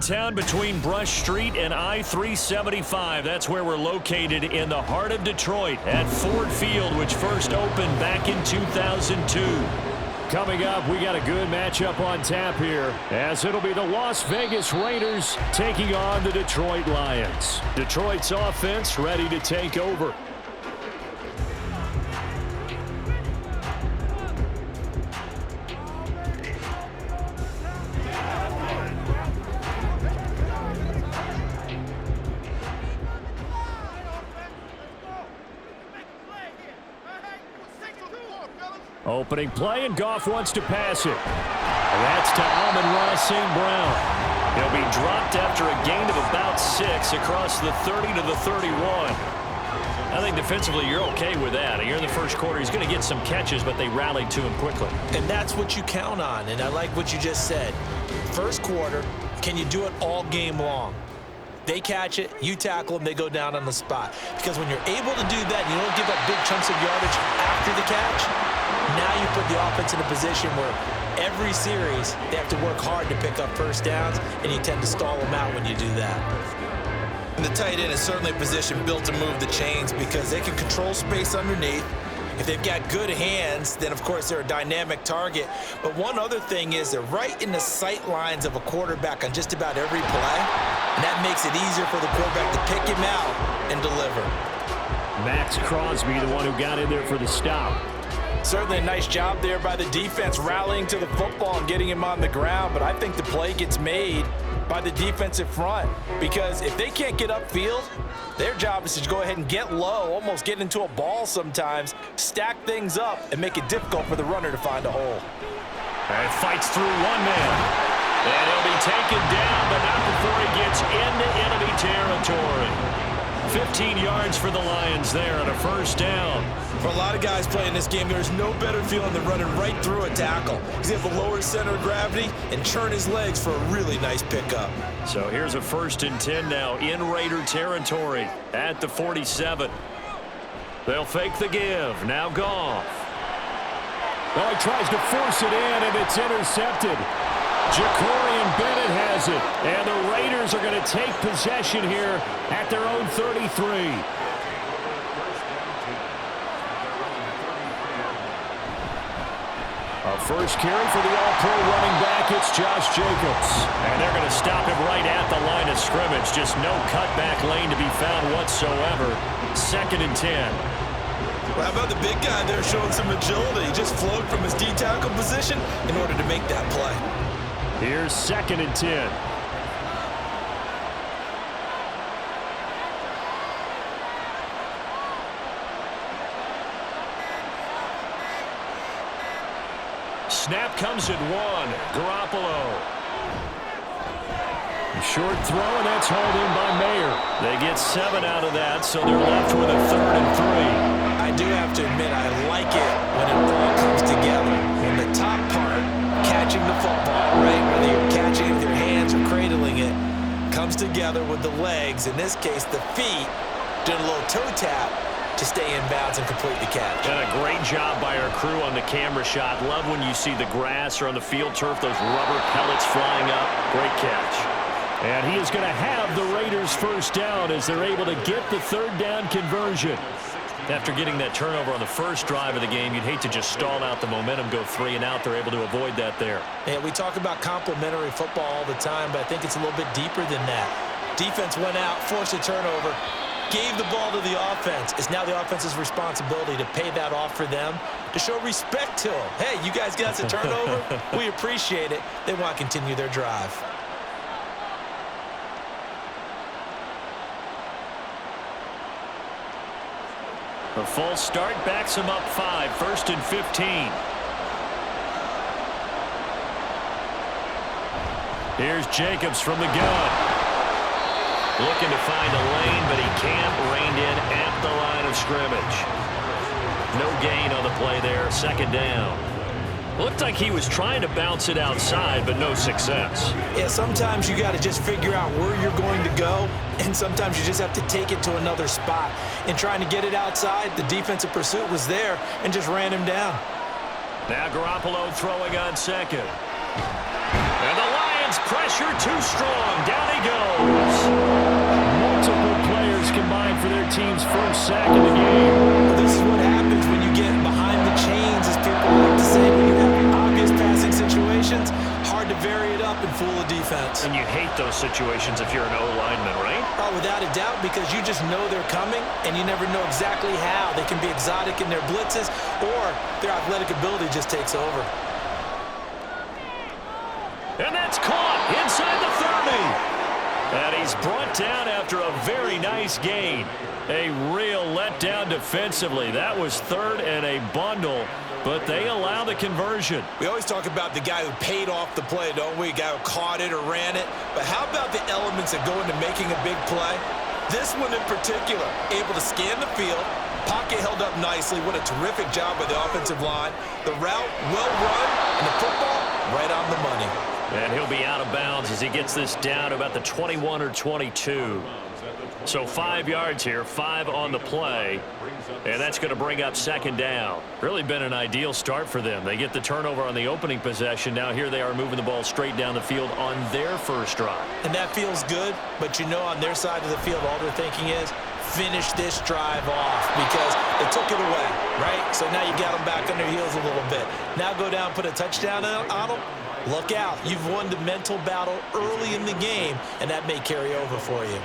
Town between Brush Street and I-375. That's where we're located in the heart of Detroit at Ford Field, which first opened back in 2002. Coming up, we got a good matchup on tap here, as it'll be the Las Vegas Raiders taking on the Detroit Lions. Detroit's offense ready to take over. Opening play, and Goff wants to pass it. That's to Amon-Ra St. Brown. He'll be dropped after a gain of about 6 across the 30 to the 31. I think defensively you're okay with that. Here in the first quarter, he's going to get some catches, but they rallied to him quickly. And that's what you count on, and I like what you just said. First quarter, can you do it all game long? They catch it, you tackle them, they go down on the spot. Because when you're able to do that, and you don't give up big chunks of yardage after the catch, now you put the offense in a position where every series they have to work hard to pick up first downs, and you tend to stall them out when you do that. And the tight end is certainly a position built to move the chains because they can control space underneath. If they've got good hands, then of course they're a dynamic target. But one other thing is they're right in the sight lines of a quarterback on just about every play, and that makes it easier for the quarterback to pick him out and deliver. Max Crosby, the one who got in there for the stop. Certainly a nice job there by the defense rallying to the football and getting him on the ground, but I think the play gets made by the defensive front because if they can't get upfield, their job is to go ahead and get low, almost get into a ball sometimes, stack things up, and make it difficult for the runner to find a hole. And fights through one man. And he'll be taken down, but not before he gets into enemy territory. 15 yards for the Lions there on a first down. For a lot of guys playing this game, there's no better feeling than running right through a tackle. He's able to lower his center of gravity and churn his legs for a really nice pickup. So here's a 1st and 10 now in Raider territory at the 47. They'll fake the give. Now Goff. Oh, he tries to force it in, and it's intercepted. Jacorian Bennett has it, and the Raiders are going to take possession here at their own 33. A first carry for the all-pro running back, it's Josh Jacobs. And they're going to stop him right at the line of scrimmage. Just no cutback lane to be found whatsoever. 2nd and 10. Well, how about the big guy there showing some agility? He just flowed from his D-tackle position in order to make that play. Here's 2nd and 10. Snap comes at 1. Garoppolo. A short throw, and that's hauled in by Mayer. They get 7 out of that, so they're left with a 3rd and 3. I do have to admit, I like it when it all comes together. When the top part, catching the football, right, whether you're catching it with your hands or cradling it, comes together with the legs, in this case the feet, doing a little toe tap to stay in bounds and complete the catch. And a great job by our crew on the camera shot. Love when you see the grass or on the field turf, those rubber pellets flying up. Great catch. And he is going to have the Raiders first down as they're able to get the 3rd down conversion. After getting that turnover on the first drive of the game, you'd hate to just stall out the momentum, go 3 and out. They're able to avoid that there. And we talk about complementary football all the time, but I think it's a little bit deeper than that. Defense went out, forced a turnover, gave the ball to the offense. It's now the offense's responsibility to pay that off for them, to show respect to them. Hey, you guys got us a turnover? We appreciate it. They want to continue their drive. A false start backs him up 5, 1st and 15. Here's Jacobs from the gun. Looking to find a lane, but he can't. Reined in at the line of scrimmage. No gain on the play there. 2nd down. Looked like he was trying to bounce it outside, but no success. Yeah, sometimes you got to just figure out where you're going to go, and sometimes you just have to take it to another spot. In trying to get it outside, the defensive pursuit was there and just ran him down. Now Garoppolo throwing on 2nd. And the Lions pressure too strong. Down he goes. Multiple players combined for their team's first sack in the game. Well, this is what happens when you get behind the chains, as people like to say. When you have obvious passing situations, hard to vary it up and fool a defense. And you hate those situations if you're an O-lineman, right? Oh, without a doubt, because you just know they're coming, and you never know exactly how. They can be exotic in their blitzes, or their athletic ability just takes over. And that's caught inside the 30. And he's brought down after a very nice gain. A real letdown defensively. That was third and a bundle, but they allow the conversion. We always talk about the guy who paid off the play, don't we? The guy who caught it or ran it. But how about the elements that go into making a big play? This one in particular, able to scan the field, pocket held up nicely. What a terrific job by the offensive line. The route, well run, and the football, right on the money. And he'll be out of bounds as he gets this down to about the 21 or 22. So 5 yards here, 5 on the play. And that's going to bring up second down. Really been an ideal start for them. They get the turnover on the opening possession. Now here they are moving the ball straight down the field on their first drive. And that feels good, but you know on their side of the field, all they're thinking is, finish this drive off, because they took it away, right? So now you got them back on their heels a little bit. Now go down, put a touchdown on them. Look out. You've won the mental battle early in the game, and that may carry over for you.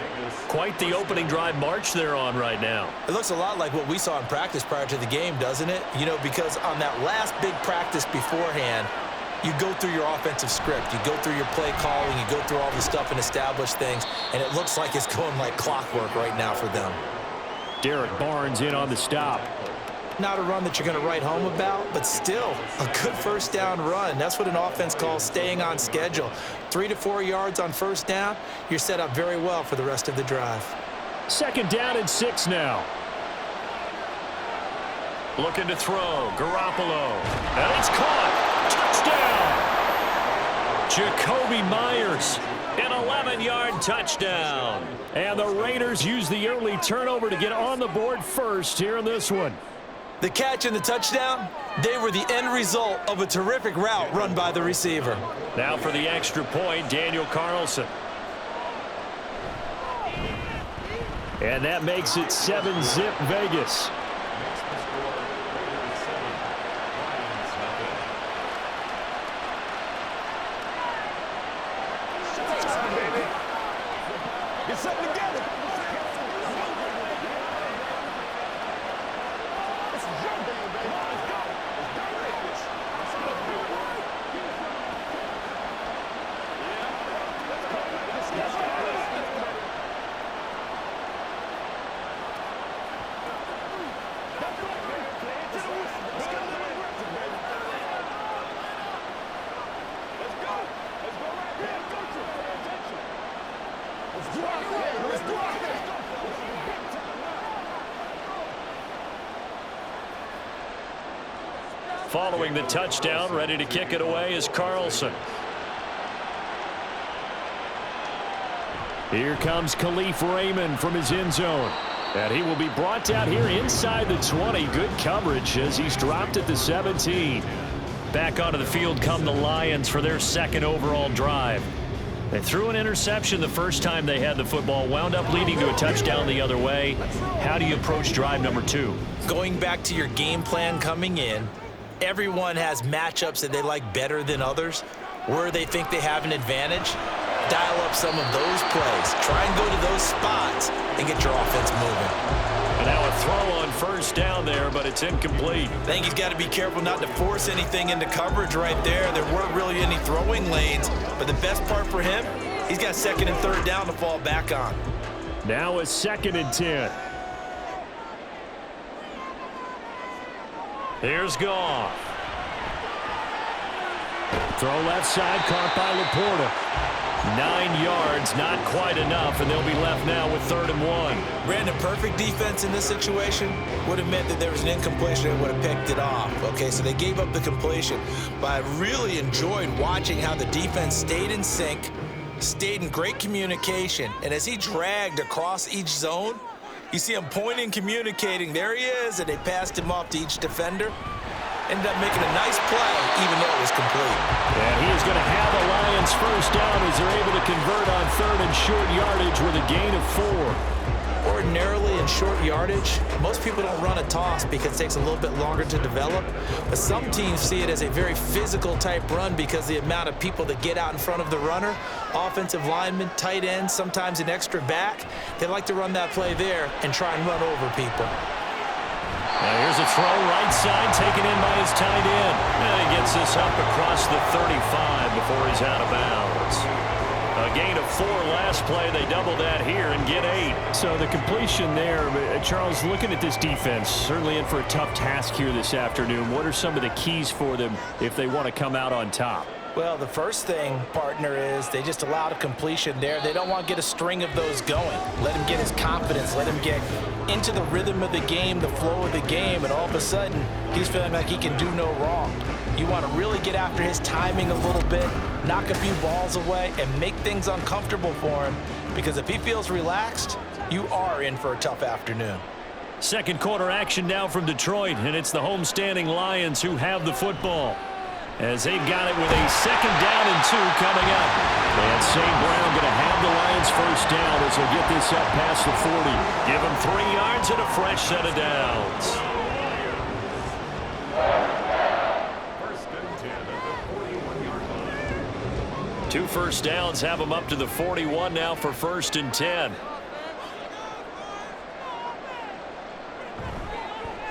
Quite the opening drive march they're on right now. It looks a lot like what we saw in practice prior to the game, doesn't it? You know, because on that last big practice beforehand, you go through your offensive script. You go through your play calling. You go through all the stuff and establish things, and it looks like it's going like clockwork right now for them. Derek Barnes in on the stop. Not a run that you're going to write home about, but still a good first down run. That's what an offense calls staying on schedule. 3 to 4 yards on first down, you're set up very well for the rest of the drive. Second down and 6 now. Looking to throw. Garoppolo. And it's caught. Touchdown. Jacoby Myers. An 11-yard touchdown. And the Raiders use the early turnover to get on the board first here in this one. The catch and the touchdown, they were the end result of a terrific route run by the receiver. Now for the extra point, Daniel Carlson. And that makes it 7-zip Vegas. Get something together. Following the touchdown, ready to kick it away is Carlson. Here comes Khalif Raymond from his end zone. And he will be brought down here inside the 20. Good coverage as he's dropped at the 17. Back onto the field come the Lions for their second overall drive. They threw an interception the first time they had the football, wound up leading to a touchdown the other way. How do you approach drive number 2? Going back to your game plan coming in, everyone has matchups that they like better than others, where they think they have an advantage. Dial up some of those plays. Try and go to those spots and get your offense moving. And now a throw on first down there, but it's incomplete. I think he's got to be careful not to force anything into coverage right there. There weren't really any throwing lanes, but the best part for him, he's got second and third down to fall back on. Now a 2nd and 10. Here's Goff. Throw left side, caught by Laporta. 9 yards, not quite enough, and they'll be left now with 3rd and 1. Brandon, perfect defense in this situation would have meant that there was an incompletion and would have picked it off. Okay, so they gave up the completion, but I really enjoyed watching how the defense stayed in sync, stayed in great communication, and as he dragged across each zone, you see him pointing, communicating. There he is, and they passed him off to each defender. Ended up making a nice play, even though it was complete. And he is going to have a Lions first down as they're able to convert on 3rd and short yardage with a gain of 4. Ordinarily in short yardage, most people don't run a toss because it takes a little bit longer to develop. But some teams see it as a very physical type run because the amount of people that get out in front of the runner, offensive linemen, tight ends, sometimes an extra back, they like to run that play there and try and run over people. Now here's a throw right side taken in by his tight end. And he gets this up across the 35 before he's out of bounds. A gain of 4 last play. They double that here and get 8. So the completion there, Charles, looking at this defense, certainly in for a tough task here this afternoon. What are some of the keys for them if they want to come out on top? Well, the first thing, partner, is they just allowed a completion there. They don't want to get a string of those going. Let him get his confidence. Let him get into the rhythm of the game, the flow of the game, and all of a sudden, he's feeling like he can do no wrong. You want to really get after his timing a little bit, knock a few balls away, and make things uncomfortable for him, because if he feels relaxed, you are in for a tough afternoon. Second quarter action now from Detroit, and it's the homestanding Lions who have the football, as they've got it with a 2nd down and 2 coming up. And St. Brown going to have the Lions first down as they'll get this up past the 40. Give them 3 yards and a fresh set of downs. First and 10 at the 41-yard line. 2 first downs have them up to the 41 now for 1st and 10.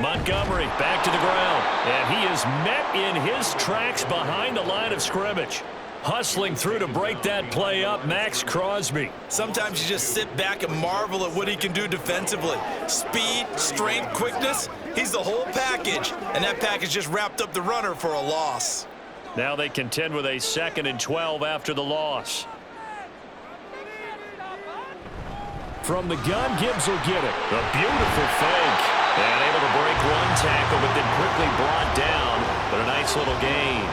Montgomery back to the ground, and he is met in his tracks behind the line of scrimmage. Hustling through to break that play up, Max Crosby. Sometimes you just sit back and marvel at what he can do defensively. Speed, strength, quickness, he's the whole package. And that package just wrapped up the runner for a loss. Now they contend with a 2nd and 12 after the loss. From the gun, Gibbs will get it. A beautiful fake. And able to break 1 tackle, but then quickly brought down. But a nice little gain.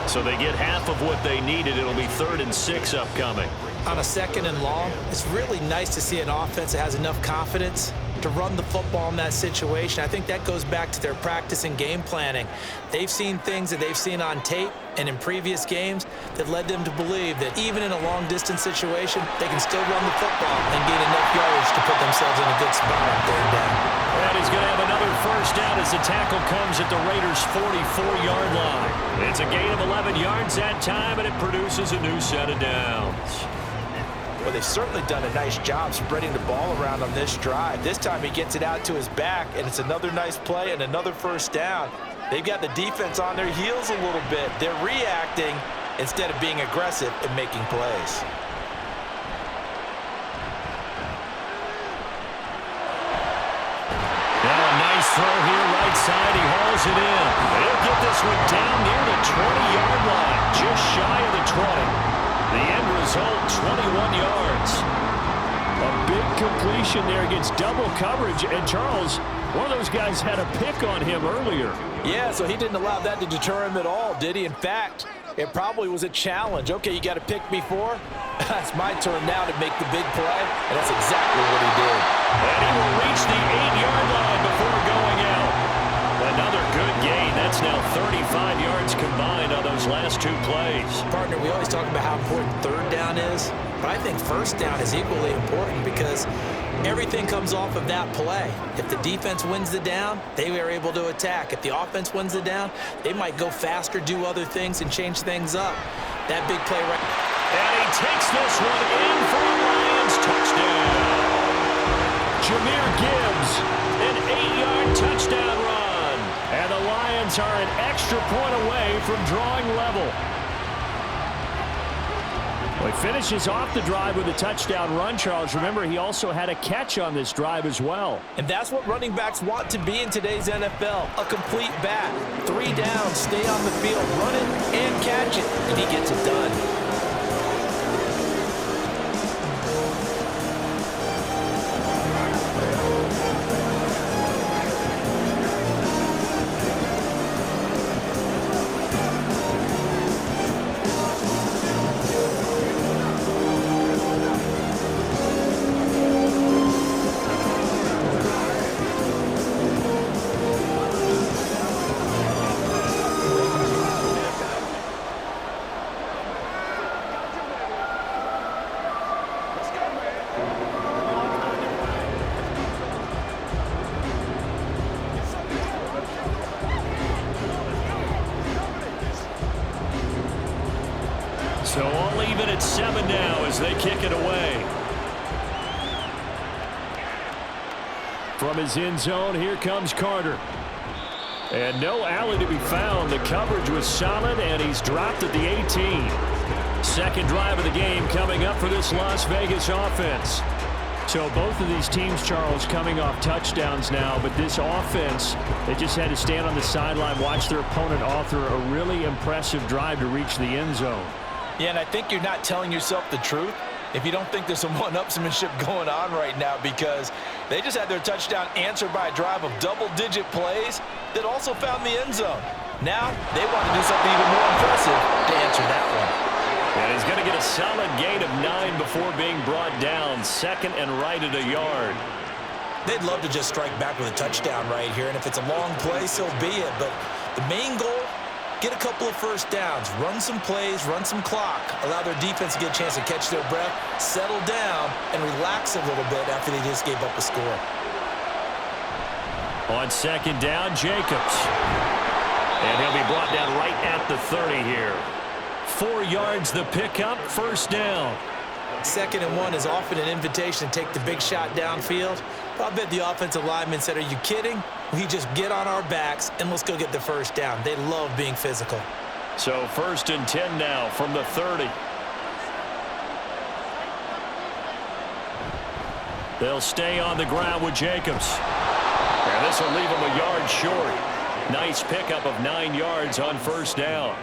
So they get half of what they needed. It'll be 3rd and 6 upcoming. On a 2nd and long, it's really nice to see an offense that has enough confidence to run the football in that situation. I think that goes back to their practice and game planning. They've seen things that they've seen on tape and in previous games that led them to believe that even in a long-distance situation, they can still run the football and gain enough yardage to put themselves in a good spot on 3rd down. And he's going to have another first down as the tackle comes at the Raiders' 44-yard line. It's a gain of 11 yards that time, and it produces a new set of downs. Well, they've certainly done a nice job spreading the ball around on this drive. This time he gets it out to his back, and it's another nice play and another first down. They've got the defense on their heels a little bit. They're reacting instead of being aggressive and making plays. Now a nice throw here, right side. He hauls it in. He'll get this one down near the 20-yard line, just shy of the 20. The end result, 21 yards. A big completion there against double coverage. And Charles, one of those guys had a pick on him earlier. Yeah, so he didn't allow that to deter him at all, did he? In fact, it probably was a challenge. Okay, you got to pick me for? It's my turn now to make the big play, and that's exactly what he did. And he will reach the 8-yard line before going out. Another good gain. That's now 35 yards combined on those last 2 plays. Partner, we always talk about how important 3rd down is, but I think 1st down is equally important because everything comes off of that play. If the defense wins the down, they are able to attack. If the offense wins the down, they might go faster, do other things, and change things up. That big play right. And he takes this one in for a Lions touchdown. Jahmyr Gibbs, an 8-yard touchdown run. And the Lions are an extra point away from drawing level. Well, he finishes off the drive with a touchdown run, Charles. Remember, he also had a catch on this drive as well. And that's what running backs want to be in today's NFL, a complete back. 3 downs, stay on the field, run it, and catch it, and he gets it done. it's 7 now as they kick it away. From his end zone, here comes Carter. And no alley to be found. The coverage was solid, and he's dropped at the 18. Second drive of the game coming up for this Las Vegas offense. So both of these teams, Charles, coming off touchdowns now, but this offense, they just had to stand on the sideline, watch their opponent author a really impressive drive to reach the end zone. Yeah, and I think you're not telling yourself the truth if you don't think there's some one-upsmanship going on right now, because they just had their touchdown answered by a drive of double-digit plays that also found the end zone. Now they want to do something even more impressive to answer that one. And he's going to get a solid gain of 9 before being brought down. Second and right at a yard. They'd love to just strike back with a touchdown right here, and if it's a long play, so be it. But the main goal, get a couple of first downs, run some plays, run some clock, allow their defense to get a chance to catch their breath, settle down, and relax a little bit after they just gave up a score. On second down, Jacobs. And he'll be brought down right at the 30 here. 4 yards the pickup, first down. 2nd and 1 is often an invitation to take the big shot downfield. I bet the offensive lineman said, are you kidding? We just get on our backs and let's go get the first down. They love being physical. So 1st and 10 now from the 30. They'll stay on the ground with Jacobs. And this will leave him a yard short. Nice pickup of 9 yards on first down.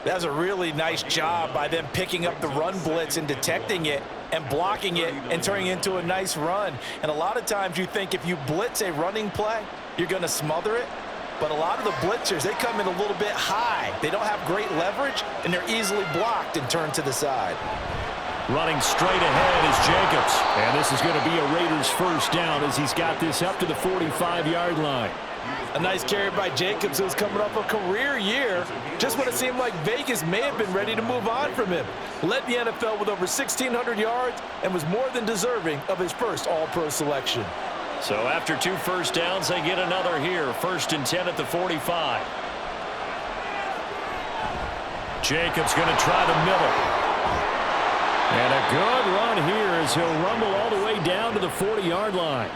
That was a really nice job by them picking up the run blitz and detecting it and blocking it and turning it into a nice run. And a lot of times you think if you blitz a running play, you're going to smother it. But a lot of the blitzers, they come in a little bit high. They don't have great leverage, and they're easily blocked and turned to the side. Running straight ahead is Jacobs. And this is going to be a Raiders first down as he's got this up to the 45-yard line. A nice carry by Jacobs, who's coming up a career year, just when it seemed like Vegas may have been ready to move on from him. Led the NFL with over 1,600 yards and was more than deserving of his first All-Pro selection. So after 2 first downs, they get another here. 1st and 10 at the 45. Jacobs going to try the middle. And a good run here as he'll rumble all the way down to the 40-yard line.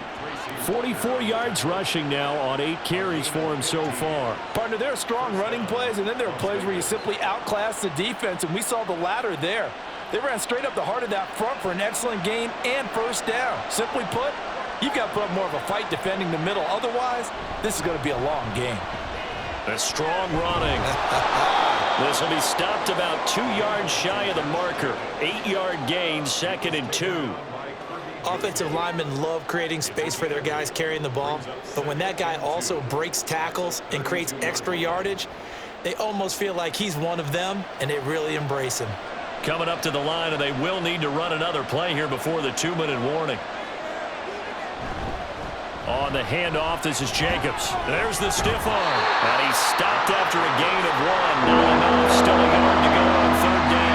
44 yards rushing now on 8 carries for him so far. Partner, there are strong running plays, and then there are plays where you simply outclass the defense, and we saw the latter there. They ran straight up the heart of that front for an excellent gain and first down. Simply put, you've got to put up more of a fight defending the middle. Otherwise, this is going to be a long game. A strong running. This will be stopped about 2 yards shy of the marker. 8-yard gain, 2nd and 2. Offensive linemen love creating space for their guys carrying the ball, but when that guy also breaks tackles and creates extra yardage, they almost feel like he's one of them, and they really embrace him. Coming up to the line, and they will need to run another play here before the 2-minute warning. On the handoff, this is Jacobs. There's the stiff arm. And he's stopped after a gain of 1. Not enough. Still a yard to go on 3rd down.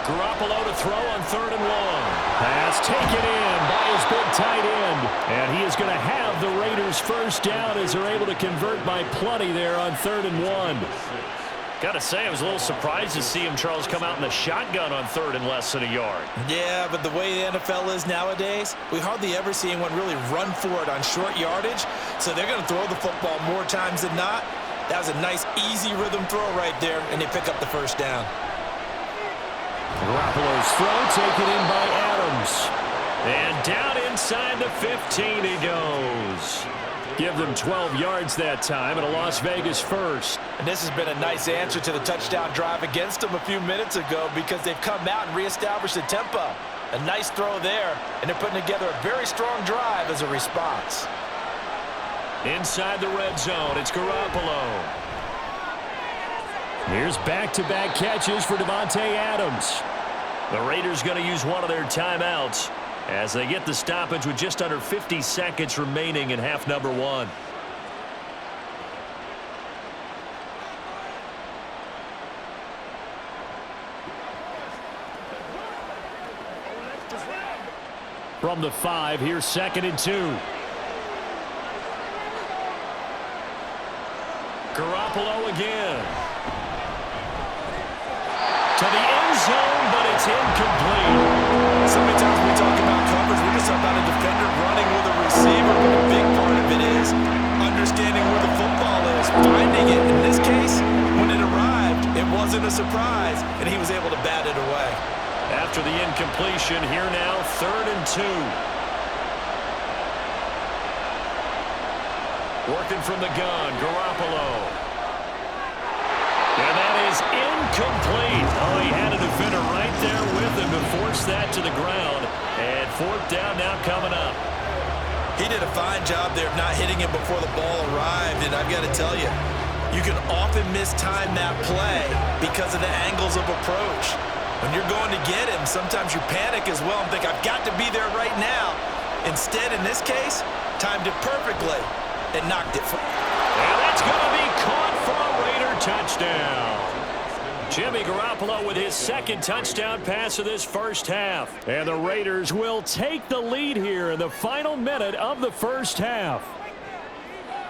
Garoppolo to throw on 3rd and long. Pass taken in by his big tight end. And he is going to have the Raiders first down as they're able to convert by plenty there on 3rd and 1. Got to say, I was a little surprised to see him, Charles, come out in the shotgun on 3rd and less than a yard. Yeah, but the way the NFL is nowadays, we hardly ever see anyone really run for it on short yardage. So they're going to throw the football more times than not. That was a nice, easy rhythm throw right there, and they pick up the first down. Garoppolo's throw taken in by Adams. And down inside the 15 he goes. Give them 12 yards that time and a Las Vegas first. And this has been a nice answer to the touchdown drive against them a few minutes ago because they've come out and reestablished the tempo. A nice throw there, and they're putting together a very strong drive as a response. Inside the red zone, it's Garoppolo. Here's back-to-back catches for Davante Adams. The Raiders going to use one of their timeouts as they get the stoppage with just under 50 seconds remaining in half number 1. From the 5, here's 2nd and 2. Garoppolo again. To the end zone, but it's incomplete. So many times we talk about coverage, we just talk about a defender running with a receiver, but a big part of it is understanding where the football is, finding it. In this case, when it arrived, it wasn't a surprise, and he was able to bat it away. After the incompletion, here now, 3rd and 2. Working from the gun, Garoppolo. And that is incomplete. Oh, he had a defender right there with him to force that to the ground. And 4th down now coming up. He did a fine job there of not hitting it before the ball arrived, and I've got to tell you, you can often mistime that play because of the angles of approach. When you're going to get him, sometimes you panic as well and think, I've got to be there right now. Instead, in this case, timed it perfectly and knocked it free. And that's going to be caught for a Raider touchdown. Jimmy Garoppolo with his 2nd touchdown pass of this first half. And the Raiders will take the lead here in the final minute of the first half.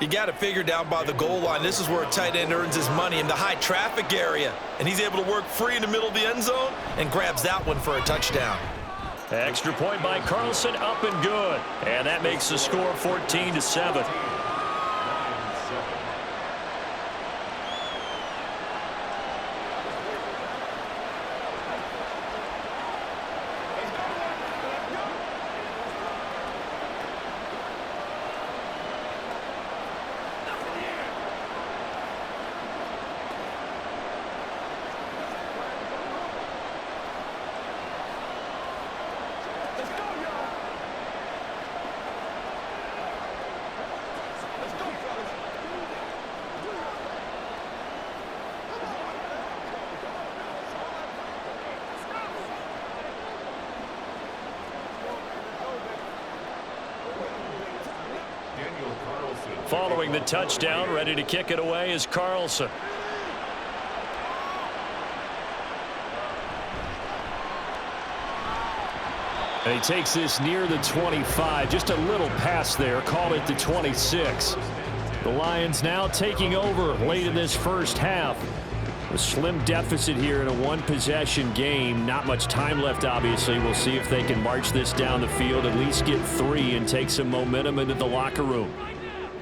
You got to figure down by the goal line. This is where a tight end earns his money, in the high traffic area. And he's able to work free in the middle of the end zone and grabs that one for a touchdown. Extra point by Carlson, up and good. And that makes the score 14-7. Following the touchdown, ready to kick it away is Carlson. And he takes this near the 25. Just a little pass there. Call it the 26. The Lions now taking over late in this first half. A slim deficit here in a one-possession game. Not much time left, obviously. We'll see if they can march this down the field, at least get 3 and take some momentum into the locker room.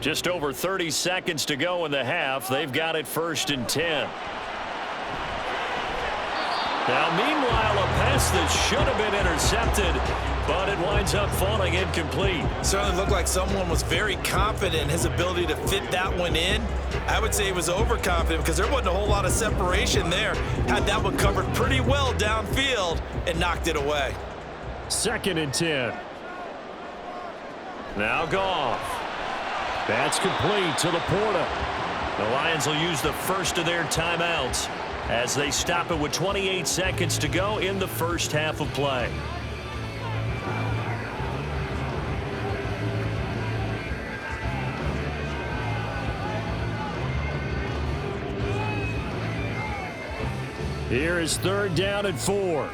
Just over 30 seconds to go in the half. They've got it 1st and 10. Now, meanwhile, a pass that should have been intercepted, but it winds up falling incomplete. Certainly looked like someone was very confident in his ability to fit that one in. I would say he was overconfident because there wasn't a whole lot of separation there. Had that one covered pretty well downfield and knocked it away. 2nd and 10. Now Goff. That's complete to Laporta. The Lions will use the first of their timeouts as they stop it with 28 seconds to go in the first half of play. Here is 3rd down and 4.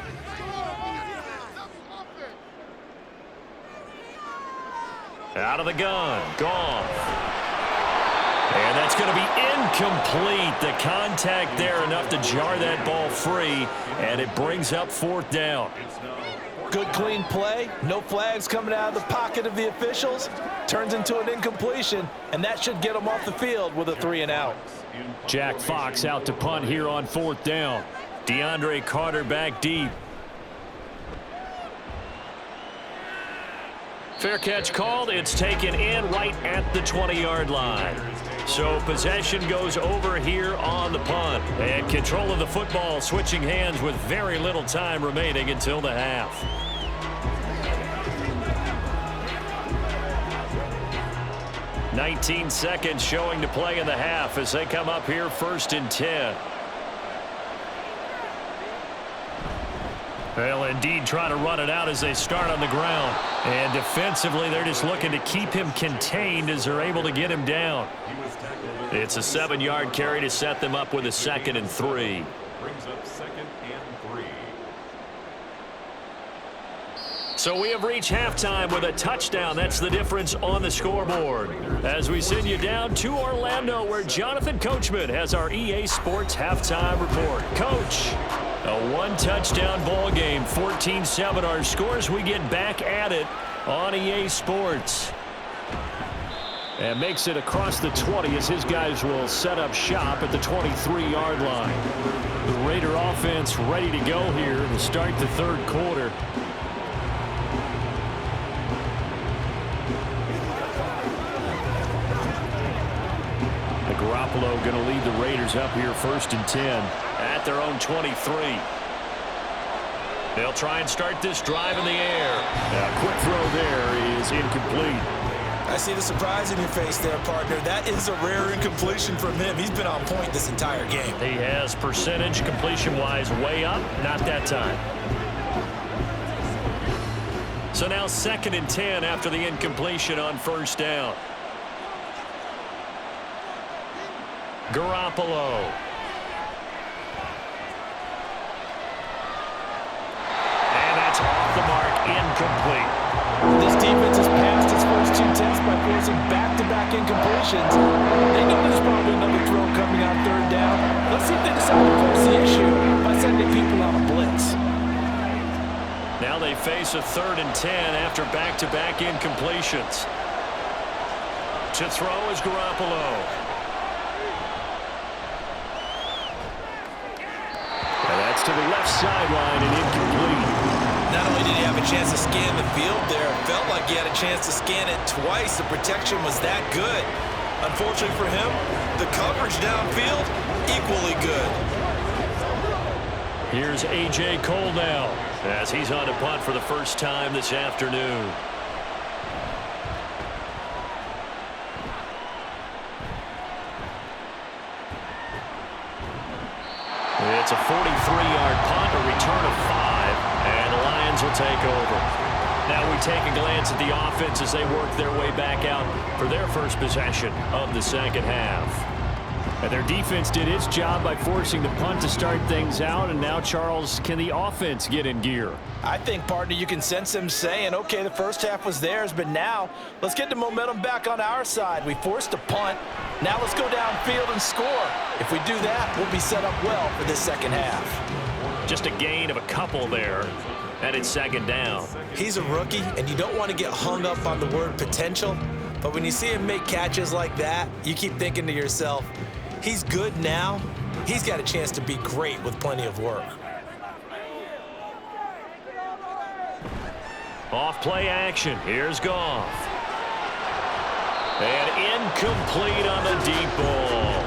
Out of the gun, Goff. And that's going to be incomplete. The contact there enough to jar that ball free, and it brings up 4th down. Good, clean play. No flags coming out of the pocket of the officials. Turns into an incompletion, and that should get them off the field with a 3 and out. Jack Fox out to punt here on 4th down. DeAndre Carter back deep. Fair catch called. It's taken in right at the 20-yard line. So possession goes over here on the punt. And control of the football switching hands with very little time remaining until the half. "19 seconds showing to play in the half as they come up here 1st and 10. They'll indeed try to run it out as they start on the ground. And defensively, they're just looking to keep him contained as they're able to get him down. It's a 7-yard carry to set them up with a 2nd and 3. Brings up 2nd and 3. So we have reached halftime with a touchdown. That's the difference on the scoreboard. As we send you down to Orlando, where Jonathan Coachman has our EA Sports halftime report. Coach, a 1-touchdown ball game, 14-7 our scores. We get back at it on EA Sports. And makes it across the 20 as his guys will set up shop at the 23-yard line. The Raider offense ready to go here to start the 3rd quarter. Garoppolo going to lead the Raiders up here 1st and 10 at their own 23. They'll try and start this drive in the air. A quick throw there is incomplete. I see the surprise in your face there, partner. That is a rare incompletion from him. He's been on point this entire game. He has percentage completion-wise way up, not that time. So now 2nd and 10 after the incompletion on 1st down. Garoppolo. And that's off the mark, incomplete. This defense has passed its first 2 tests by forcing back-to-back incompletions. They know there's probably another throw coming on 3rd down. Let's see if they decide to force the issue by sending people on a blitz. Now they face a 3rd and 10 after back-to-back incompletions. To throw is Garoppolo. That's to the left sideline and incomplete. Not only did he have a chance to scan the field there, it felt like he had a chance to scan it twice. The protection was that good. Unfortunately for him, the coverage downfield, equally good. Here's A.J. Cole now as he's on to punt for the first time this afternoon. It's a 43-yard punt, a return of 5, and the Lions will take over. Now we take a glance at the offense as they work their way back out for their first possession of the 2nd half. And their defense did its job by forcing the punt to start things out, and now, Charles, can the offense get in gear? I think, partner, you can sense them saying, okay, the first half was theirs, but now let's get the momentum back on our side. We forced a punt. Now let's go downfield and score. If we do that, we'll be set up well for this 2nd half. Just a gain of a couple there, and it's 2nd down. He's a rookie, and you don't want to get hung up on the word potential, but when you see him make catches like that, you keep thinking to yourself, he's good now. He's got a chance to be great with plenty of work. Off play action. Here's Goff. And incomplete on the deep ball.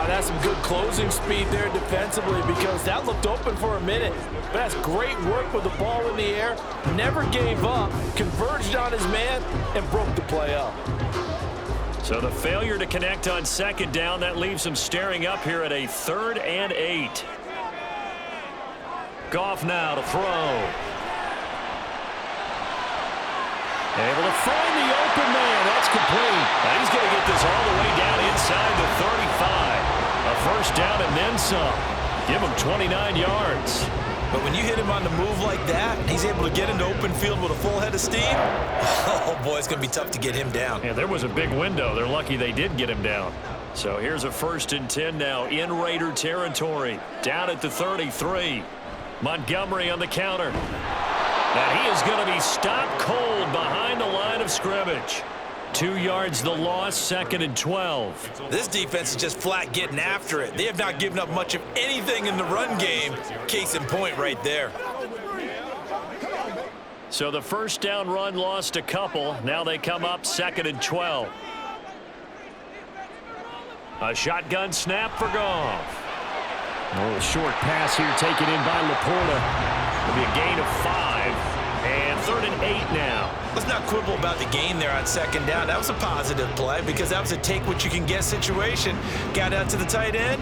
That's some good closing speed there defensively because that looked open for a minute. But that's great work with the ball in the air. Never gave up, converged on his man, and broke the play up. So the failure to connect on 2nd down, that leaves him staring up here at a 3rd and 8. Goff now to throw. Able to find the open man. That's complete. And he's going to get this all the way down inside the 35. A first down and then some. Give him 29 yards. But when you hit him on the move like that, he's able to get into open field with a full head of steam. Oh, boy, it's going to be tough to get him down. Yeah, there was a big window. They're lucky they did get him down. So here's a 1st and 10 now in Raider territory. Down at the 33. Montgomery on the counter. And he is going to be stopped cold behind the line of scrimmage. 2 yards the loss, 2nd and 12. This defense is just flat getting after it. They have not given up much of anything in the run game. Case in point right there. So the first down run lost a couple. Now they come up 2nd and 12. A shotgun snap for Goff. Oh, a short pass here taken in by Laporta. It'll be a gain of 5. And 3rd and 8 now. Let's not quibble about the gain there on 2nd down. That was a positive play because that was a take-what-you-can-get situation. Got out to the tight end.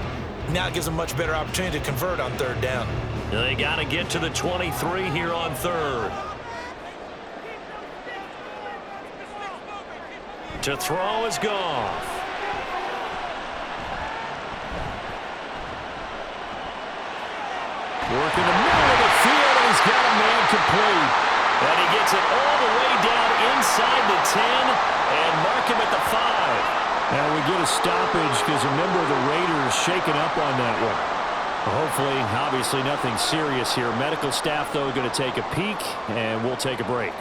Now it gives a much better opportunity to convert on 3rd down. They got to get to the 23 here on third. To throw is Goff. Working the middle of the field, and he's got a man complete. And he gets it all the way down inside the 10 and mark him at the 5. Now we get a stoppage because a member of the Raiders shaken up on that one. Hopefully, obviously nothing serious here. Medical staff, though, going to take a peek, and we'll take a break.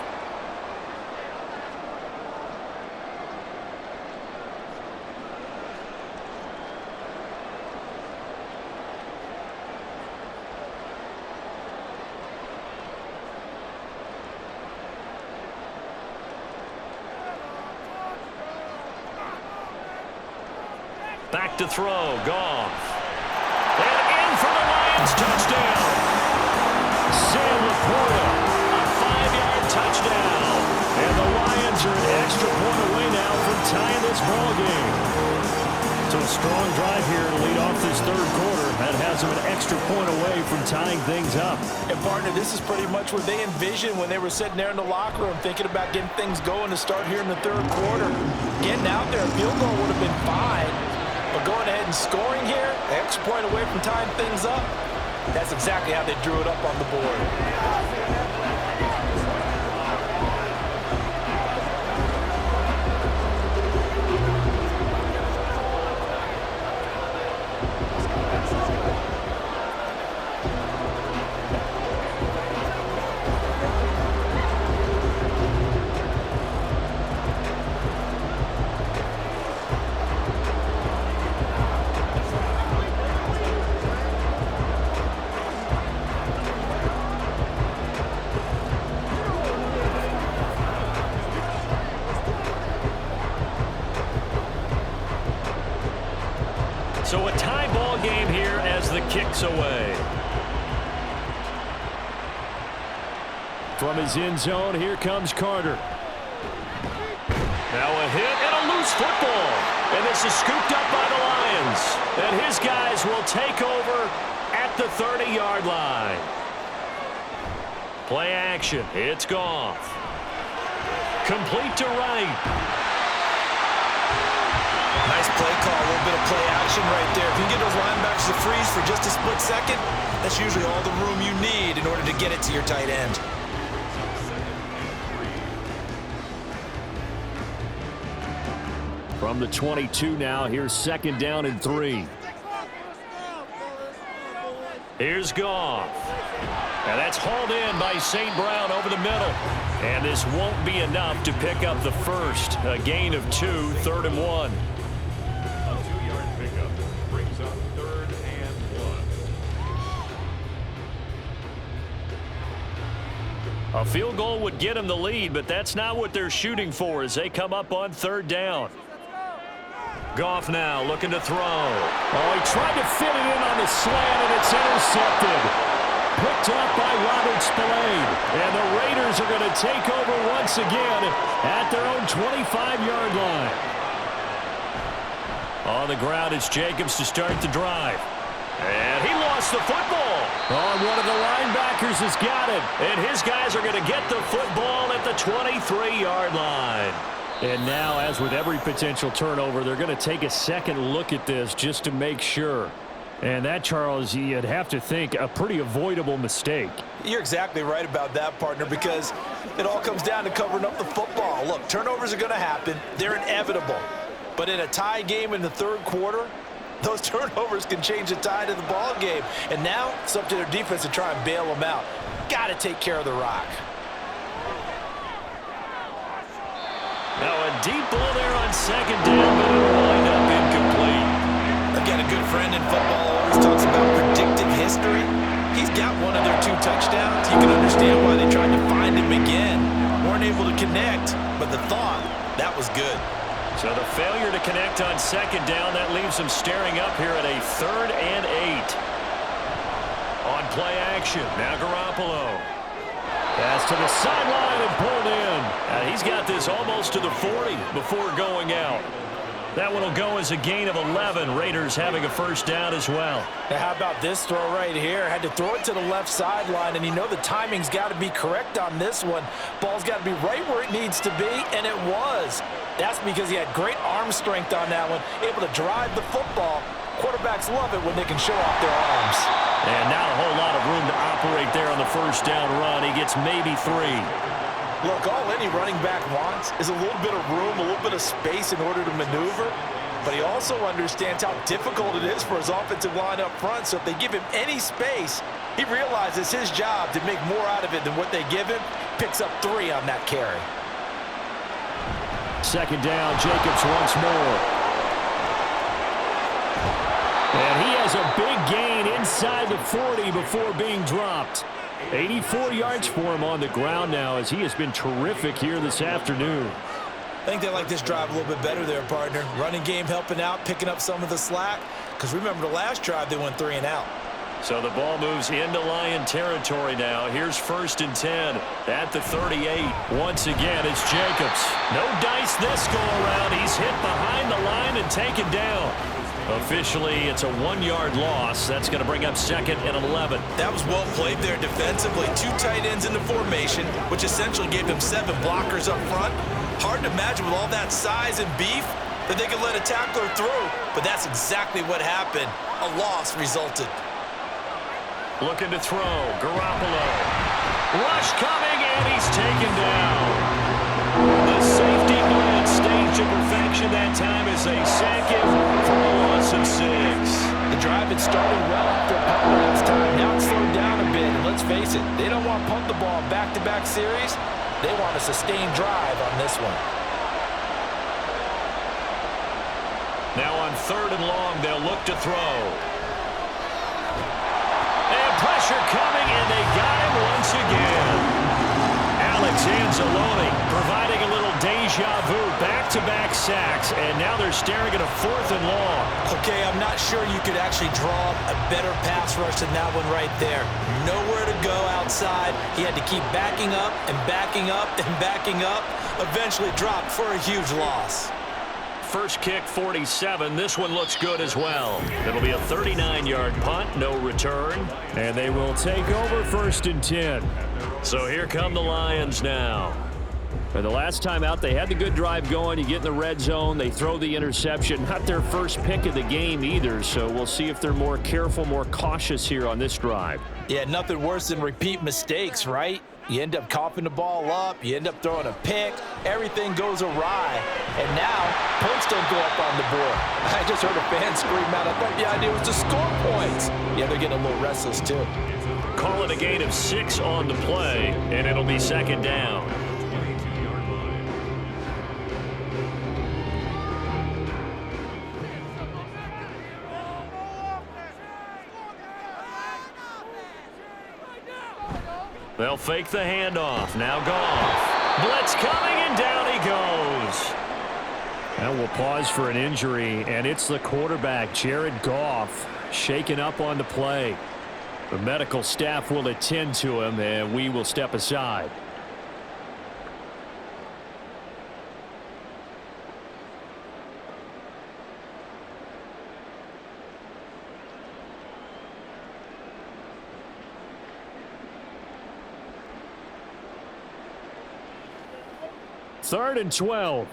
Back to throw, Goff. And in for the Lions, touchdown. Sam Laporta, a 5-yard touchdown. And the Lions are an extra point away now from tying this ball game. So a strong drive here to lead off this third quarter. That has them an extra point away from tying things up. And, partner, this is pretty much what they envisioned when they were sitting there in the locker room thinking about getting things going to start here in the third quarter. Getting out there, a field goal would have been fine. But going ahead and scoring here, an extra point away from tying things up, that's exactly how they drew it up on the board. So a tie ball game here as the kick's away. From his end zone, here comes Carter. Now a hit and a loose football. And this is scooped up by the Lions. And his guys will take over at the 30-yard line. Play action. It's Goff. Complete to right. Nice play call, a little bit of play action right there. If you can get those linebackers to freeze for just a split second, that's usually all the room you need in order to get it to your tight end. From the 22 now, here's 2nd down and 3. Here's Goff. And that's hauled in by St. Brown over the middle. And this won't be enough to pick up the first. A gain of 2, 3rd and 1. A 2-yard pickup brings up 3rd and 1. A field goal would get them the lead, but that's not what they're shooting for as they come up on 3rd down. Goff now looking to throw. Oh, he tried to fit it in on the slant, and it's intercepted. Picked up by Robert Spillane. And the Raiders are going to take over once again at their own 25-yard line. On the ground, it's Jacobs to start the drive. And he lost the football. Oh, and one of the linebackers has got it. And his guys are going to get the football at the 23-yard line. And now, as with every potential turnover, they're going to take a second look at this just to make sure. And that, Charles, you'd have to think a pretty avoidable mistake. You're exactly right about that, partner, because it all comes down to covering up the football. Look, turnovers are going to happen. They're inevitable. But in a tie game in the third quarter, those turnovers can change the tide of the ball game. And now it's up to their defense to try and bail them out. Got to take care of the rock. Now a deep ball there on 2nd down, but it'll wind up incomplete. I've got a good friend in football who always talks about predictive history. He's got one of their 2 touchdowns. You can understand why they tried to find him again. Weren't able to connect, but the thought, that was good. So the failure to connect on 2nd down, that leaves them staring up here at a 3rd and 8. On play action, now Garoppolo. Pass to the sideline and pulled in. He's got this almost to the 40 before going out. That one will go as a gain of 11. Raiders having a first down as well. Now, how about this throw right here? Had to throw it to the left sideline, and you know the timing's got to be correct on this one. Ball's got to be right where it needs to be, and it was. That's because he had great arm strength on that one, able to drive the football. Quarterbacks love it when they can show off their arms. And not a whole lot of room to operate there on the first down run. He gets maybe 3. Look, all any running back wants is a little bit of room, a little bit of space in order to maneuver. But he also understands how difficult it is for his offensive line up front. So if they give him any space, he realizes his job to make more out of it than what they give him. Picks up 3 on that carry. Second down, Jacobs once more. And he has a big gain inside the 40 before being dropped. 84 yards for him on the ground now as he has been terrific here this afternoon. I think they like this drive a little bit better there, partner. Running game helping out, picking up some of the slack. Because remember the last drive, they went 3 and out. So the ball moves into Lion territory now. Here's first and 10 at the 38. Once again, it's Jacobs. No dice this go around. He's hit behind the line and taken down. Officially, it's a 1-yard loss. That's going to bring up second and 11. That was well played there defensively. 2 tight ends in the formation, which essentially gave them 7 blockers up front. Hard to imagine with all that size and beef that they could let a tackler through, but that's exactly what happened. A loss resulted. Looking to throw. Garoppolo. Rush coming, and he's taken down. The safety blitz staged to perfection that time as they sack him for a loss of 6. The drive had started well after a punt last time. Now it's slowed down a bit, and let's face it, they don't want to punt the ball in back-to-back series. They want a sustained drive on this one. Now on 3rd and long, they'll look to throw. And pressure coming, and they got him once again. Alex Anzalone providing a little deja vu, back-to-back sacks, and now they're staring at a 4th and long. Okay, I'm not sure you could actually draw a better pass rush than that one right there. Nowhere to go outside. He had to keep backing up and backing up and backing up. Eventually dropped for a huge loss. First kick, 47. This one looks good as well. It'll be a 39-yard punt, no return. And they will take over 1st and 10. So here come the Lions now. For the last time out, they had the good drive going. You get in the red zone, they throw the interception. Not their first pick of the game either, so we'll see if they're more careful, more cautious here on this drive. Yeah, nothing worse than repeat mistakes, right? You end up coughing the ball up, you end up throwing a pick, everything goes awry, and now points don't go up on the board. I just heard a fan scream out, I thought the idea was to score points. Yeah, they're getting a little restless too. Call it a gain of 6 on the play, and it'll be 2nd down. They'll fake the handoff. Now Goff. Blitz coming, and down he goes. Now we'll pause for an injury, and it's the quarterback, Jared Goff, shaken up on the play. The medical staff will attend to him, and we will step aside. Third and 12.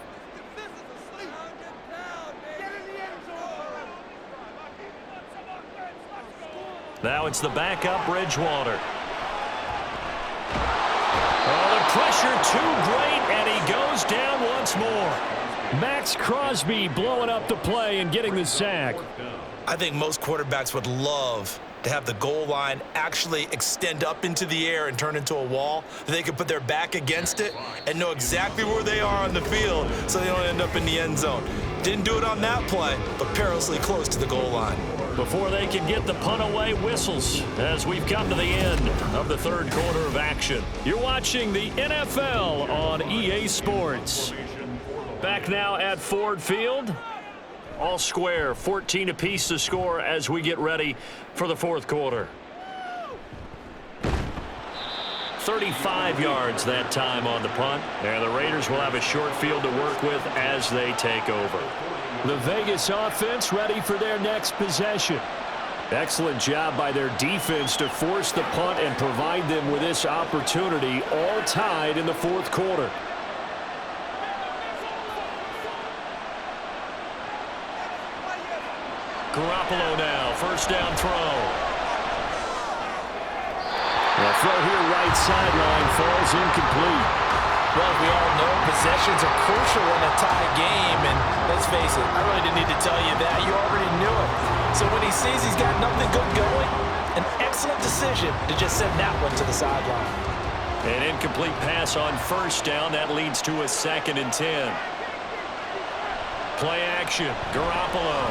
Now it's the backup Bridgewater. Oh, the pressure too great, and he goes down once more. Max Crosby blowing up the play and getting the sack. I think most quarterbacks would love to have the goal line actually extend up into the air and turn into a wall, that they could put their back against it and know exactly where they are on the field so they don't end up in the end zone. Didn't do it on that play, but perilously close to the goal line. Before they can get the punt away, whistles as we've come to the end of the 3rd quarter of action. You're watching the NFL on EA Sports. Back now at Ford Field. All square, 14 apiece to score as we get ready for the 4th quarter. 35 yards that time on the punt. And the Raiders will have a short field to work with as they take over. The Vegas offense ready for their next possession. Excellent job by their defense to force the punt and provide them with this opportunity, all tied in the fourth quarter. Garoppolo now, first down throw. The throw here right sideline falls incomplete. Well, we all know possessions are crucial in a tie game, and let's face it, I really didn't need to tell you that. You already knew it. So when he sees he's got nothing good going, an excellent decision to just send that one to the sideline. An incomplete pass on first down. That leads to a 2nd and 10. Play action. Garoppolo.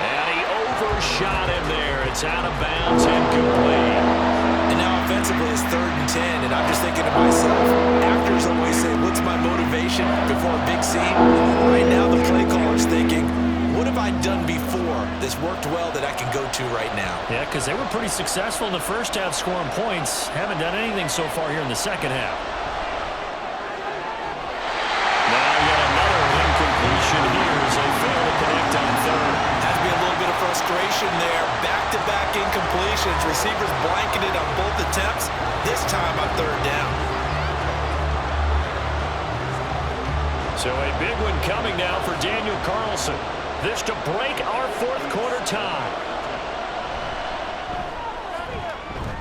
And he overshot him there. It's out of bounds, incomplete. And now offensively it's 3rd and 10, and I'm just thinking to myself, actors always say, what's my motivation before a big scene? Right now the play caller's thinking, what have I done before that's worked well that I can go to right now? Yeah, because they were pretty successful in the first half scoring points. Haven't done anything so far here in the second half. Now yet another incompletion here as they fail to connect on third. Has to be a little bit of frustration there. Back-to-back incompletions. Receivers blanketed on both attempts. This time on 3rd down. So a big one coming now for Daniel Carlson. This to break our fourth quarter tie.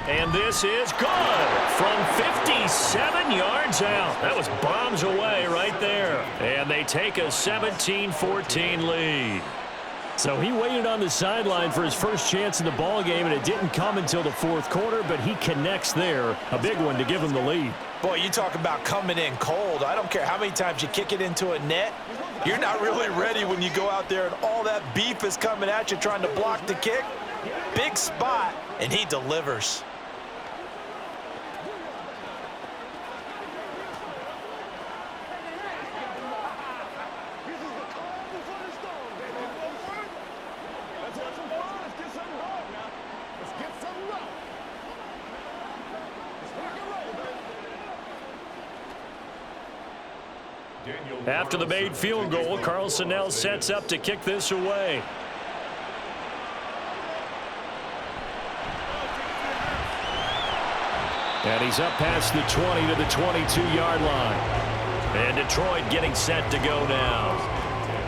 And this is good from 57 yards out. That was bombs away right there. And they take a 17-14 lead. So he waited on the sideline for his first chance in the ball game, and it didn't come until the fourth quarter, but he connects there. A big one to give him the lead. Boy, you talk about coming in cold. I don't care how many times you kick it into a net. You're not really ready when you go out there and all that beef is coming at you trying to block the kick. Big spot, and he delivers. After the made field goal, Carlson now sets up to kick this away. And he's up past the 20 to the 22-yard line. And Detroit getting set to go now.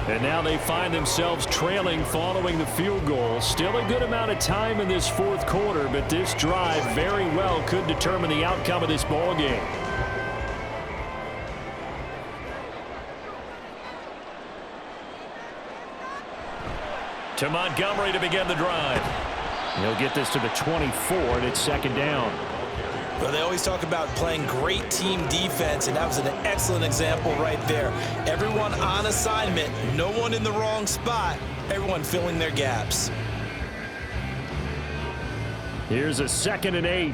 And now they find themselves trailing following the field goal. Still a good amount of time in this fourth quarter, but this drive very well could determine the outcome of this ball game. To Montgomery to begin the drive. He'll get this to the 24, and it's 2nd down. Well, they always talk about playing great team defense, and that was an excellent example right there. Everyone on assignment, no one in the wrong spot, everyone filling their gaps. Here's a 2nd and 8.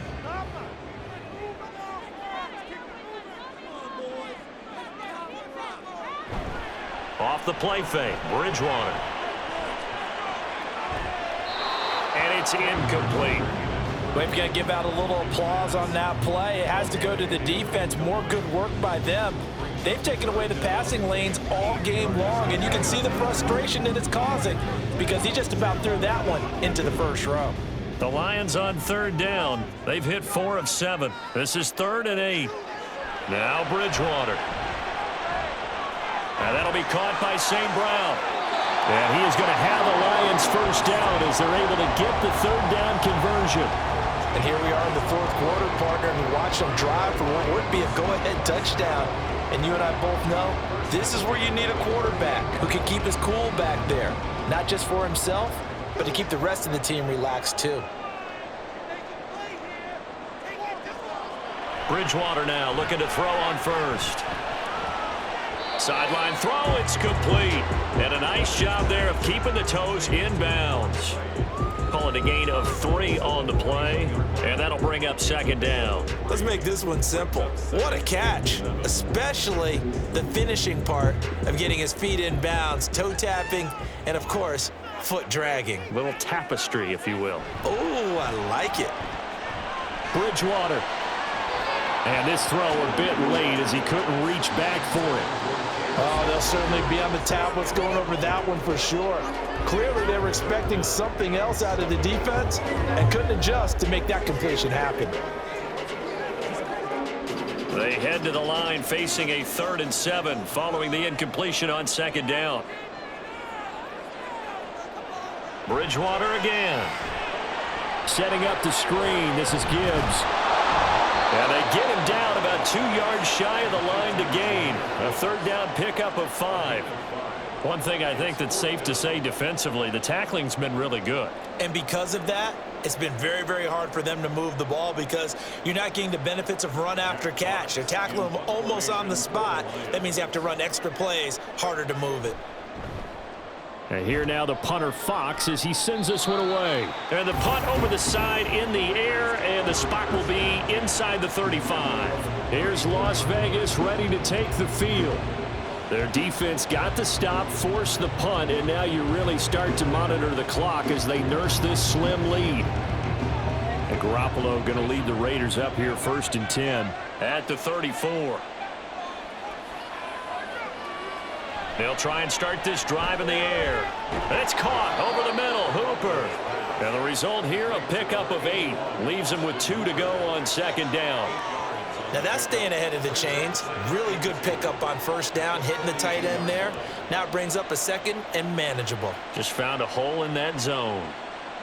Off the play fake, Bridgewater. And it's incomplete. We've got to give out a little applause on that play. It has to go to the defense. More good work by them. They've taken away the passing lanes all game long, and you can see the frustration that it's causing because he just about threw that one into the first row. The Lions on 3rd down. They've hit 4 of 7. This is 3rd and 8. Now Bridgewater. And that'll be caught by St. Brown. And he is going to have the Lions first down as they're able to get the 3rd down conversion. And here we are in the fourth quarter, partner, and we watch them drive for what would be a go-ahead touchdown. And you and I both know this is where you need a quarterback who can keep his cool back there, not just for himself, but to keep the rest of the team relaxed too. Bridgewater now looking to throw on first. Sideline throw, it's complete. And a nice job there of keeping the toes in bounds. Calling a gain of 3 on the play, and that'll bring up 2nd down. Let's make this one simple. What a catch, especially the finishing part of getting his feet in bounds, toe tapping, and of course, foot dragging. Little tapestry, if you will. Oh, I like it. Bridgewater. And this throw a bit late as he couldn't reach back for it. Oh, they'll certainly be on the tablets going over that one for sure. Clearly, they were expecting something else out of the defense and couldn't adjust to make that completion happen. They head to the line facing a 3rd and 7 following the incompletion on 2nd down. Bridgewater again. Setting up the screen. This is Gibbs. And they get him down about 2 yards shy of the line to gain. A 3rd down pickup of 5. One thing I think that's safe to say defensively, the tackling's been really good. And because of that, it's been very, very hard for them to move the ball because you're not getting the benefits of run after catch. They're tackling them almost on the spot. That means you have to run extra plays, harder to move it. And here now the punter Fox as he sends this one away. And the punt over the side in the air, and the spot will be inside the 35. Here's Las Vegas ready to take the field. Their defense got the stop, forced the punt, and now you really start to monitor the clock as they nurse this slim lead. And Garoppolo going to lead the Raiders up here 1st and 10. At the 34. They'll try and start this drive in the air. It's caught over the middle. Hooper. And the result here, a pickup of 8. Leaves him with 2 to go on 2nd down. Now that's staying ahead of the chains. Really good pickup on 1st down, hitting the tight end there. Now it brings up a 2nd and manageable. Just found a hole in that zone.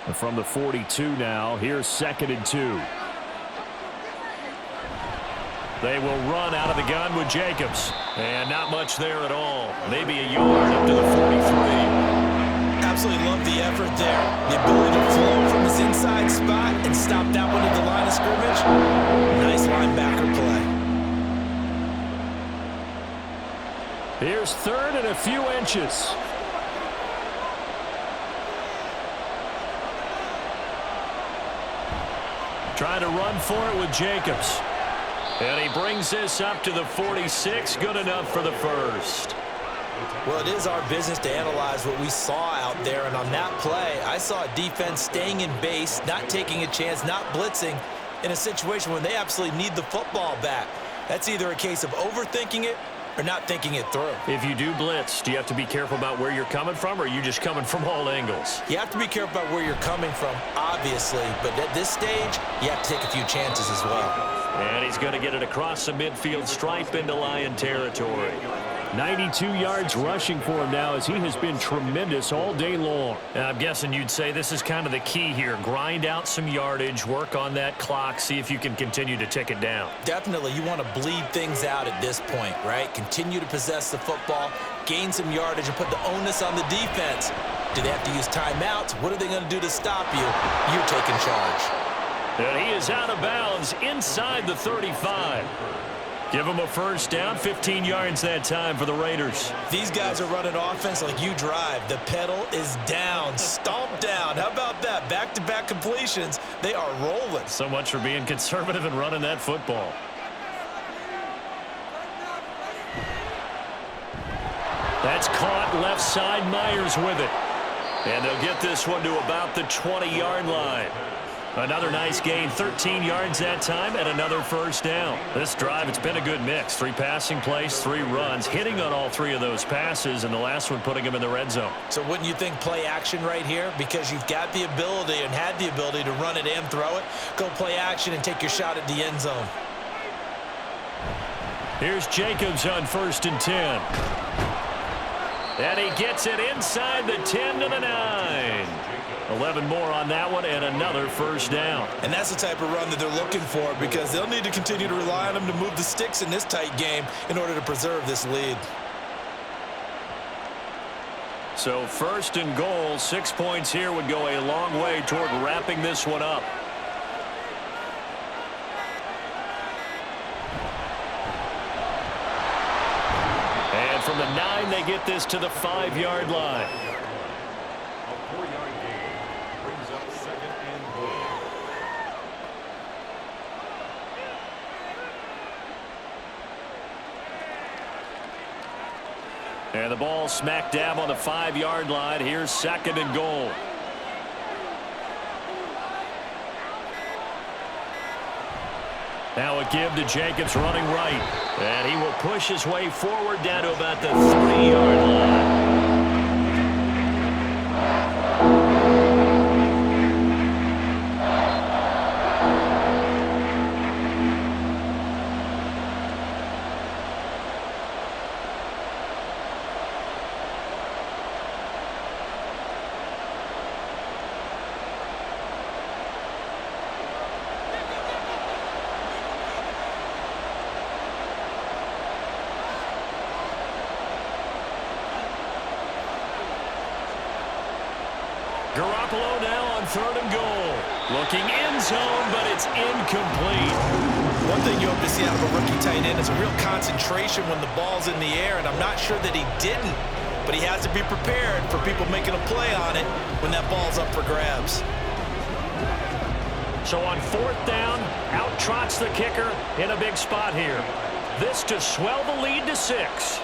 And from the 42 now, here's 2nd and 2. They will run out of the gun with Jacobs. And not much there at all. Maybe a yard up to the 43. Absolutely love the effort there. The ability to flow from his inside spot and stop that one at the line of scrimmage. Nice linebacker play. Here's 3rd and a few inches. Trying to run for it with Jacobs. And he brings this up to the 46. Good enough for the 1st. Well, it is our business to analyze what we saw out there. And on that play, I saw a defense staying in base, not taking a chance, not blitzing in a situation when they absolutely need the football back. That's either a case of overthinking it or not thinking it through. If you do blitz, do you have to be careful about where you're coming from, or are you just coming from all angles? You have to be careful about where you're coming from, obviously. But at this stage, you have to take a few chances as well. And he's going to get it across the midfield stripe into Lion territory. 92 yards rushing for him now as he has been tremendous all day long. And I'm guessing you'd say this is kind of the key here. Grind out some yardage, work on that clock, see if you can continue to tick it down. Definitely, you want to bleed things out at this point, right? Continue to possess the football, gain some yardage, and put the onus on the defense. Do they have to use timeouts? What are they going to do to stop you? You're taking charge. And he is out of bounds inside the 35. Give him a 1st down, 15 yards that time for the Raiders. These guys are running offense like you drive. The pedal is down, stomp down. How about that? Back-to-back completions. They are rolling. So much for being conservative and running that football. That's caught left side. Myers with it. And they'll get this one to about the 20-yard line. Another nice gain, 13 yards that time, and another 1st down. This drive, it's been a good mix. 3 passing plays, 3 runs, hitting on all 3 of those passes, and the last one putting him in the red zone. So wouldn't you think play action right here? Because you've got the ability and had the ability to run it and throw it. Go play action and take your shot at the end zone. Here's Jacobs on 1st and 10. And he gets it inside the 10 to the 9. 11 more on that one, and another 1st down. And that's the type of run that they're looking for, because they'll need to continue to rely on them to move the sticks in this tight game in order to preserve this lead. So 1st and goal, 6 points here would go a long way toward wrapping this one up. And from the 9, they get this to the 5-yard line. A 4-yard gain brings up 2nd and goal. And the ball smack dab on the 5-yard line. Here's 2nd and goal. Now a give to Jacobs running right. And he will push his way forward down to about the 3-yard line. Garoppolo now on 3rd and goal. Looking end zone, but it's incomplete. One thing you hope to see out of a rookie tight end is a real concentration when the ball's in the air, and I'm not sure that he didn't, but he has to be prepared for people making a play on it when that ball's up for grabs. So on 4th down, out trots the kicker in a big spot here. This to swell the lead to 6.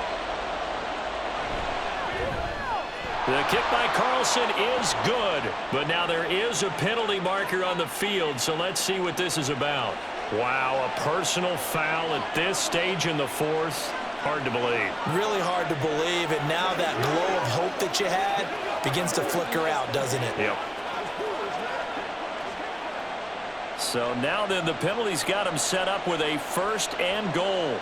The kick by Carlson is good, but now there is a penalty marker on the field, so let's see what this is about. Wow, a personal foul at this stage in the 4th. Hard to believe. Really hard to believe, and now that glow of hope that you had begins to flicker out, doesn't it? Yep. So now then the penalty's got him set up with a 1st and goal.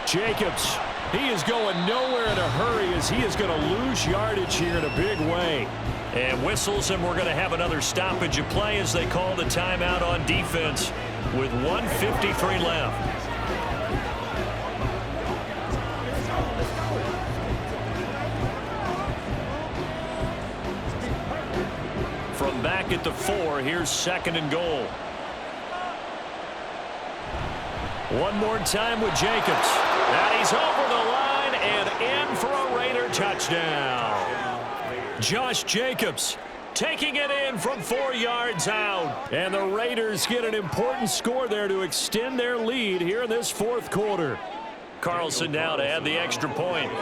Jacobs. He is going nowhere in a hurry as he is going to lose yardage here in a big way. And whistles, and we're going to have another stoppage of play as they call the timeout on defense with 1:53 left. From back at the 4, here's 2nd and goal. One more time with Jacobs. And he's over the line and in for a Raider touchdown. Josh Jacobs taking it in from 4 yards out. And the Raiders get an important score there to extend their lead here in this 4th quarter. Carlson now to add the extra point.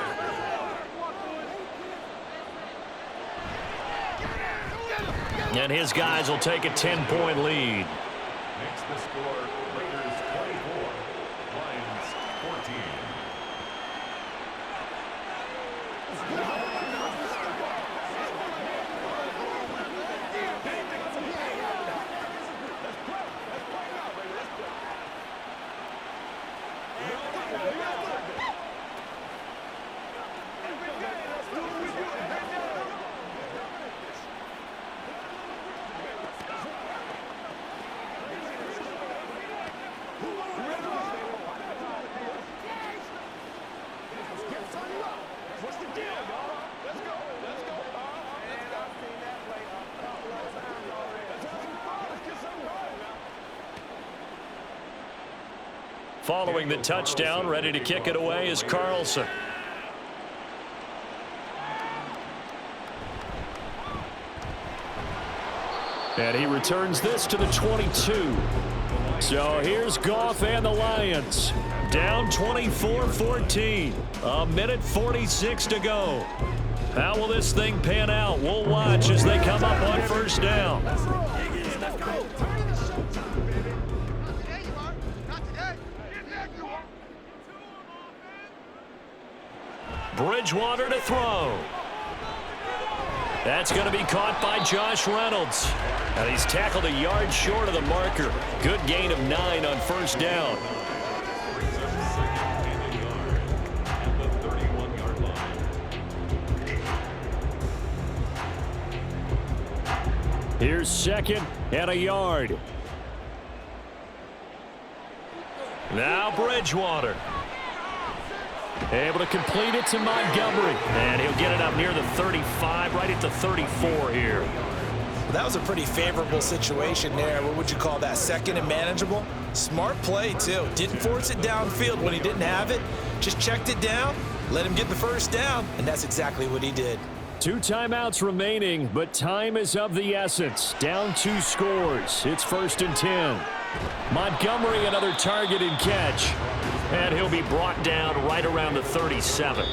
And his guys will take a 10-point lead. Makes the score Raiders 24, Lions 14. Following the touchdown, ready to kick it away is Carlson. And he returns this to the 22. So here's Goff and the Lions. Down 24-14. A minute 46 to go. How will this thing pan out? We'll watch as they come up on 1st down. Bridgewater to throw. That's going to be caught by Josh Reynolds. And he's tackled a yard short of the marker. Good gain of 9 on 1st down. Here's 2nd and a yard. Now Bridgewater. Able to complete it to Montgomery. And he'll get it up near the 35, right at the 34 here. That was a pretty favorable situation there. What would you call that? 2nd and manageable? Smart play, too. Didn't force it downfield when he didn't have it. Just checked it down, let him get the 1st down, and that's exactly what he did. 2 timeouts remaining, but time is of the essence. Down 2 scores. It's 1st and 10. Montgomery, another target and catch. And he'll be brought down right around the 37.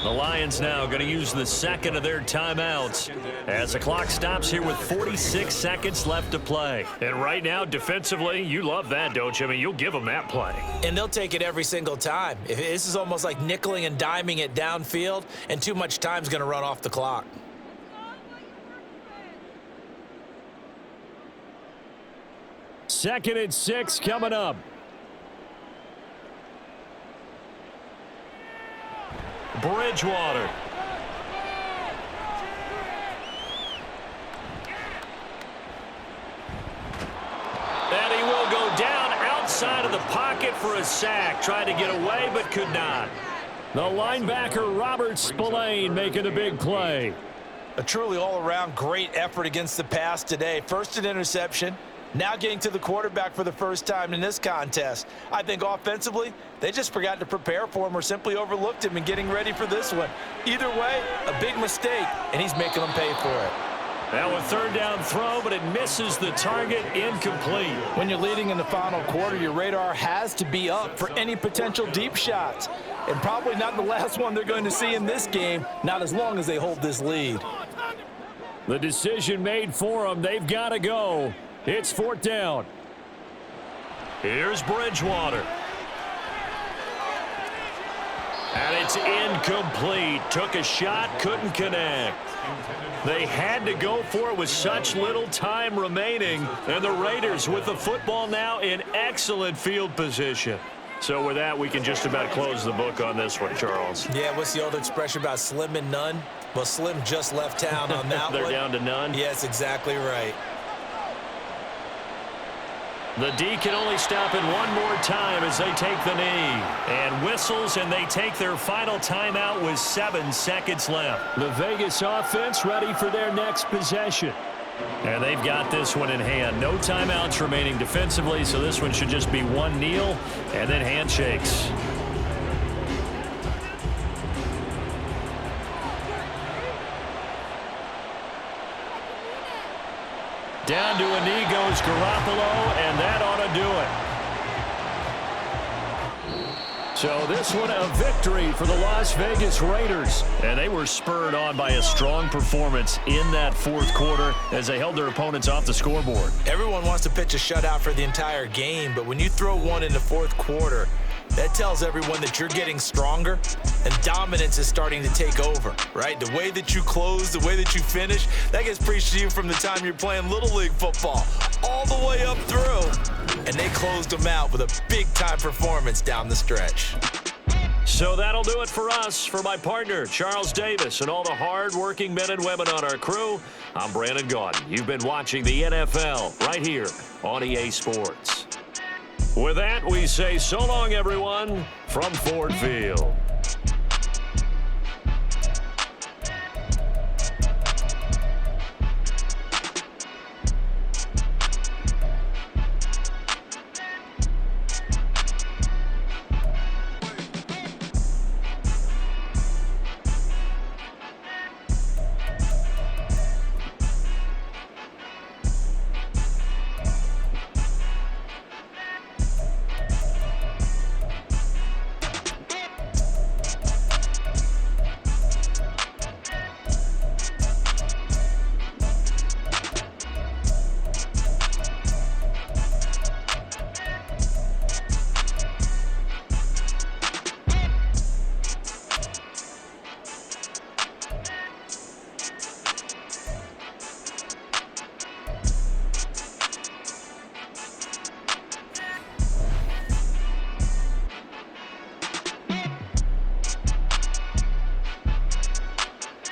The Lions now going to use the second of their timeouts as the clock stops here with 46 seconds left to play. And right now, defensively, you love that, don't you? I mean, you'll give them that play. And they'll take it every single time. This is almost like nickeling and diming it downfield, and too much time's going to run off the clock. Second and 6 coming up. Bridgewater. And he will go down outside of the pocket for a sack. Tried to get away, but could not. The linebacker, Robert Spillane, making a big play. A truly all-around great effort against the pass today. First an interception, now getting to the quarterback for the first time in this contest. I think offensively, they just forgot to prepare for him or simply overlooked him in getting ready for this one. Either way, a big mistake, and he's making them pay for it. Now a third down throw, but it misses the target, incomplete. When you're leading in the final quarter, your radar has to be up for any potential deep shots. And probably not the last one they're going to see in this game, not as long as they hold this lead. The decision made for them. They've got to go. It's fourth down. Here's Bridgewater. And it's incomplete. Took a shot, couldn't connect. They had to go for it with such little time remaining. And the Raiders with the football now in excellent field position. So with that, we can just about close the book on this one, Charles. Yeah, what's the old expression about slim and none? Well, Slim just left town on that They're one. down to none? Yes, exactly right. The D can only stop it one more time as they take the knee. And whistles, and they take their final timeout with 7 seconds left. The Vegas offense ready for their next possession. And they've got this one in hand. No timeouts remaining defensively, so this one should just be one kneel and then handshakes. Down to a knee goes Garoppolo, and that ought to do it. So this one a victory for the Las Vegas Raiders. And they were spurred on by a strong performance in that fourth quarter as they held their opponents off the scoreboard. Everyone wants to pitch a shutout for the entire game, but when you throw one in the fourth quarter, that tells everyone that you're getting stronger and dominance is starting to take over, right? The way that you close, the way that you finish, that gets preached to you from the time you're playing Little League football all the way up through. And they closed them out with a big-time performance down the stretch. So that'll do it for us. For my partner, Charles Davis, and all the hard-working men and women on our crew, I'm Brandon Gaudin. You've been watching the NFL right here on EA Sports. With that, we say so long, everyone, from Ford Field.